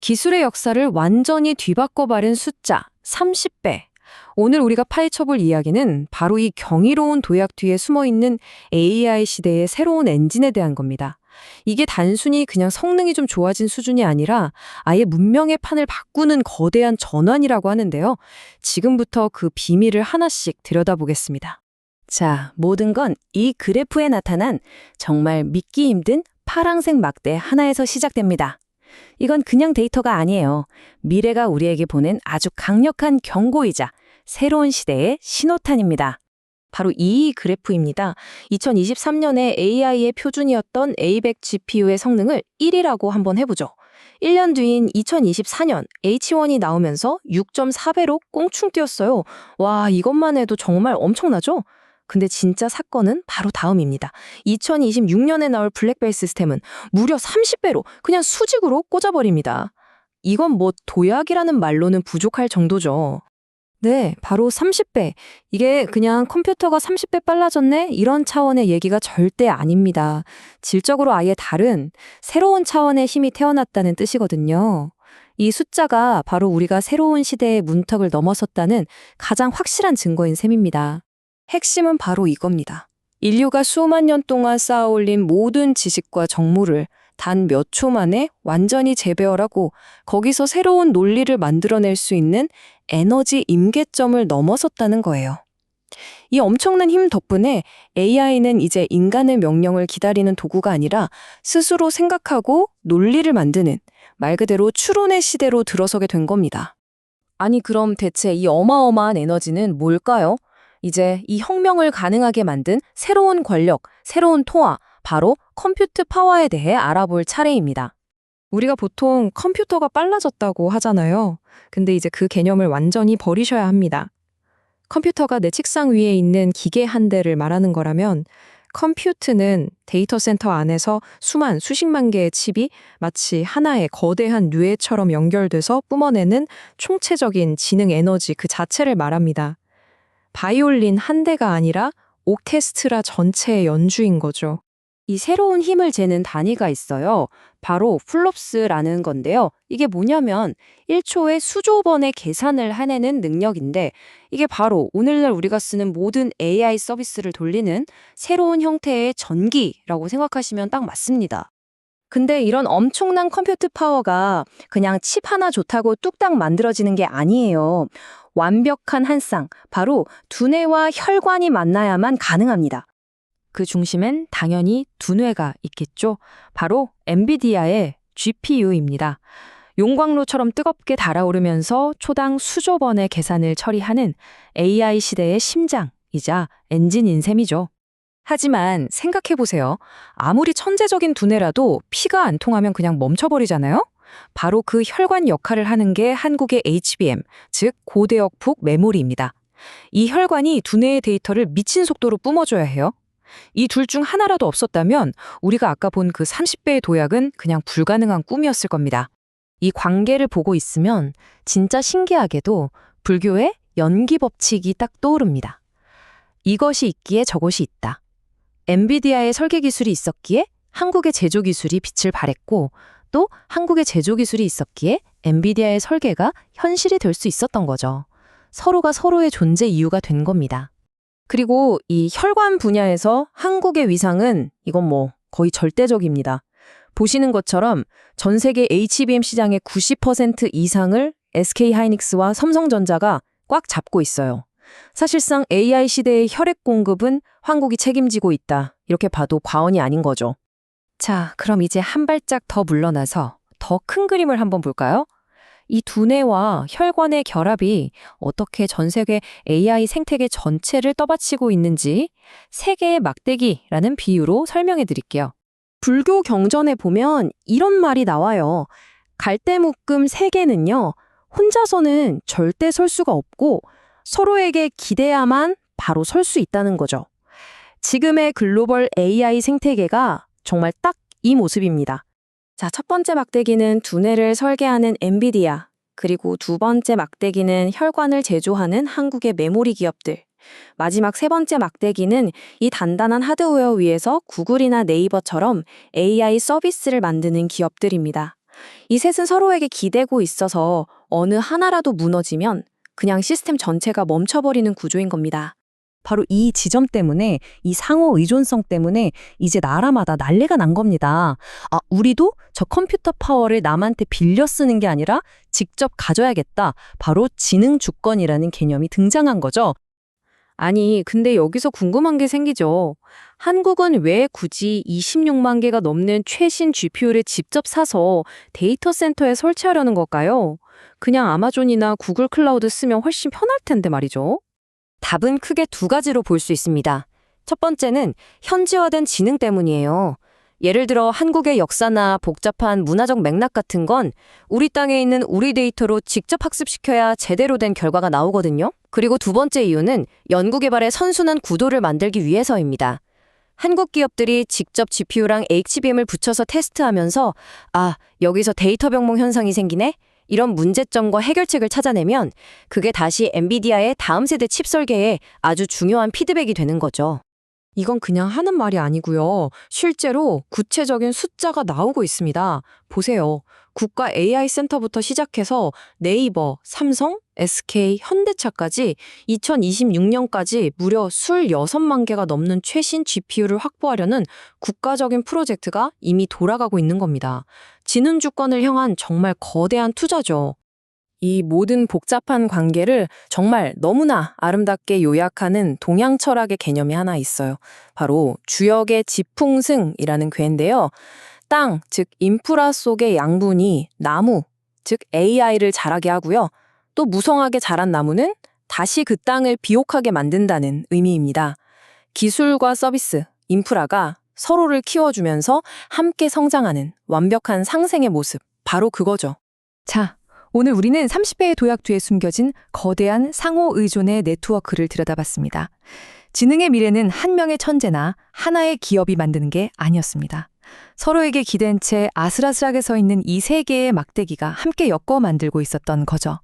기술의 역사를 완전히 뒤바꿔 바른 숫자 30배. 오늘 우리가 파헤쳐볼 이야기는 바로 이 경이로운 도약 뒤에 숨어있는 AI 시대의 새로운 엔진에 대한 겁니다. 이게 단순히 그냥 성능이 좀 좋아진 수준이 아니라 아예 문명의 판을 바꾸는 거대한 전환이라고 하는데요. 지금부터 그 비밀을 하나씩 들여다보겠습니다. 자, 모든 건 이 그래프에 나타난 정말 믿기 힘든 파랑색 막대 하나에서 시작됩니다. 이건 그냥 데이터가 아니에요. 미래가 우리에게 보낸 아주 강력한 경고이자 새로운 시대의 신호탄입니다. 바로 이 그래프입니다. 2023년에 AI의 표준이었던 A100 GPU의 성능을 1이라고 한번 해보죠. 1년 뒤인 2024년 H1이 나오면서 6.4배로 꽁충 뛰었어요. 와, 이것만 해도 정말 엄청나죠? 근데 진짜 사건은 바로 다음입니다. 2026년에 나올 블랙벨 시스템은 무려 30배로 그냥 수직으로 꽂아버립니다. 이건 뭐 도약이라는 말로는 부족할 정도죠. 네, 바로 30배. 이게 그냥 컴퓨터가 30배 빨라졌네? 이런 차원의 얘기가 절대 아닙니다. 질적으로 아예 다른 새로운 차원의 힘이 태어났다는 뜻이거든요. 이 숫자가 바로 우리가 새로운 시대의 문턱을 넘어섰다는 가장 확실한 증거인 셈입니다. 핵심은 바로 이겁니다. 인류가 수만 년 동안 쌓아올린 모든 지식과 정보를 단 몇 초 만에 완전히 재배열하고 거기서 새로운 논리를 만들어낼 수 있는 에너지 임계점을 넘어섰다는 거예요. 이 엄청난 힘 덕분에 AI는 이제 인간의 명령을 기다리는 도구가 아니라 스스로 생각하고 논리를 만드는 말 그대로 추론의 시대로 들어서게 된 겁니다. 아니 그럼 대체 이 어마어마한 에너지는 뭘까요? 이제 이 혁명을 가능하게 만든 새로운 권력, 새로운 통화, 바로 컴퓨트 파워에 대해 알아볼 차례입니다. 우리가 보통 컴퓨터가 빨라졌다고 하잖아요. 근데 이제 그 개념을 완전히 버리셔야 합니다. 컴퓨터가 내 책상 위에 있는 기계 한 대를 말하는 거라면 컴퓨트는 데이터 센터 안에서 수십만 개의 칩이 마치 하나의 거대한 뇌처럼 연결돼서 뿜어내는 총체적인 지능 에너지 그 자체를 말합니다. 바이올린 한 대가 아니라 오케스트라 전체의 연주인 거죠. 이 새로운 힘을 재는 단위가 있어요. 바로 플롭스라는 건데요. 이게 뭐냐면 1초에 수조 번의 계산을 해내는 능력인데 이게 바로 오늘날 우리가 쓰는 모든 AI 서비스를 돌리는 새로운 형태의 전기라고 생각하시면 딱 맞습니다. 근데 이런 엄청난 컴퓨트 파워가 그냥 칩 하나 좋다고 뚝딱 만들어지는 게 아니에요. 완벽한 한 쌍, 바로 두뇌와 혈관이 만나야만 가능합니다. 그 중심엔 당연히 두뇌가 있겠죠. 바로 엔비디아의 GPU입니다. 용광로처럼 뜨겁게 달아오르면서 초당 수조 번의 계산을 처리하는 AI 시대의 심장이자 엔진인 셈이죠. 하지만 생각해보세요. 아무리 천재적인 두뇌라도 피가 안 통하면 그냥 멈춰버리잖아요? 바로 그 혈관 역할을 하는 게 한국의 HBM, 즉 고대역폭 메모리입니다. 이 혈관이 두뇌의 데이터를 미친 속도로 뿜어줘야 해요. 이 둘 중 하나라도 없었다면 우리가 아까 본 그 30배의 도약은 그냥 불가능한 꿈이었을 겁니다. 이 관계를 보고 있으면 진짜 신기하게도 불교의 연기 법칙이 딱 떠오릅니다. 이것이 있기에 저것이 있다. 엔비디아의 설계 기술이 있었기에 한국의 제조 기술이 빛을 발했고 또 한국의 제조 기술이 있었기에 엔비디아의 설계가 현실이 될 수 있었던 거죠. 서로가 서로의 존재 이유가 된 겁니다. 그리고 이 혈관 분야에서 한국의 위상은 이건 뭐 거의 절대적입니다. 보시는 것처럼 전 세계 HBM 시장의 90% 이상을 SK하이닉스와 삼성전자가 꽉 잡고 있어요. 사실상 AI 시대의 혈액 공급은 한국이 책임지고 있다. 이렇게 봐도 과언이 아닌 거죠. 자, 그럼 이제 한 발짝 더 물러나서 더 큰 그림을 한번 볼까요? 이 두뇌와 혈관의 결합이 어떻게 전 세계 AI 생태계 전체를 떠받치고 있는지 세 개의 막대기라는 비유로 설명해 드릴게요. 불교 경전에 보면 이런 말이 나와요. 갈대묶음 세 개는요, 혼자서는 절대 설 수가 없고 서로에게 기대야만 바로 설 수 있다는 거죠. 지금의 글로벌 AI 생태계가 정말 딱 이 모습입니다. 자, 첫 번째 막대기는 두뇌를 설계하는 엔비디아, 그리고 두 번째 막대기는 혈관을 제조하는 한국의 메모리 기업들, 마지막 세 번째 막대기는 이 단단한 하드웨어 위에서 구글이나 네이버처럼 AI 서비스를 만드는 기업들입니다. 이 셋은 서로에게 기대고 있어서 어느 하나라도 무너지면 그냥 시스템 전체가 멈춰버리는 구조인 겁니다. 바로 이 지점 때문에, 이 상호 의존성 때문에 이제 나라마다 난리가 난 겁니다. 아, 우리도 저 컴퓨터 파워를 남한테 빌려 쓰는 게 아니라 직접 가져야겠다. 바로 지능 주권이라는 개념이 등장한 거죠. 아니, 근데 여기서 궁금한 게 생기죠. 한국은 왜 굳이 26만 개가 넘는 최신 GPU를 직접 사서 데이터 센터에 설치하려는 걸까요? 그냥 아마존이나 구글 클라우드 쓰면 훨씬 편할 텐데 말이죠. 답은 크게 두 가지로 볼 수 있습니다. 첫 번째는 현지화된 지능 때문이에요. 예를 들어 한국의 역사나 복잡한 문화적 맥락 같은 건 우리 땅에 있는 우리 데이터로 직접 학습시켜야 제대로 된 결과가 나오거든요. 그리고 두 번째 이유는 연구개발의 선순환 구도를 만들기 위해서입니다. 한국 기업들이 직접 GPU랑 HBM을 붙여서 테스트하면서 여기서 데이터 병목 현상이 생기네? 이런 문제점과 해결책을 찾아내면 그게 다시 엔비디아의 다음 세대 칩 설계에 아주 중요한 피드백이 되는 거죠. 이건 그냥 하는 말이 아니고요. 실제로 구체적인 숫자가 나오고 있습니다. 보세요. 국가 AI 센터부터 시작해서 네이버, 삼성, SK, 현대차까지 2026년까지 무려 26만 개가 넘는 최신 GPU를 확보하려는 국가적인 프로젝트가 이미 돌아가고 있는 겁니다. 지능 주권을 향한 정말 거대한 투자죠. 이 모든 복잡한 관계를 정말 너무나 아름답게 요약하는 동양 철학의 개념이 하나 있어요. 바로 주역의 지풍승이라는 괴인데요. 땅, 즉 인프라 속의 양분이 나무, 즉 AI를 자라게 하고요. 또 무성하게 자란 나무는 다시 그 땅을 비옥하게 만든다는 의미입니다. 기술과 서비스, 인프라가 서로를 키워주면서 함께 성장하는 완벽한 상생의 모습, 바로 그거죠. 자, 오늘 우리는 30배의 도약 뒤에 숨겨진 거대한 상호 의존의 네트워크를 들여다봤습니다. 지능의 미래는 한 명의 천재나 하나의 기업이 만드는 게 아니었습니다. 서로에게 기댄 채 아슬아슬하게 서 있는 이 세 개의 막대기가 함께 엮어 만들고 있었던 거죠.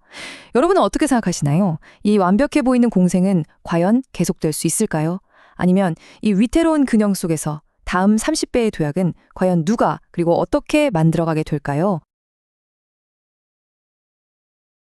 여러분은 어떻게 생각하시나요? 이 완벽해 보이는 공생은 과연 계속될 수 있을까요? 아니면 이 위태로운 균형 속에서 다음 30배의 도약은 과연 누가 그리고 어떻게 만들어가게 될까요?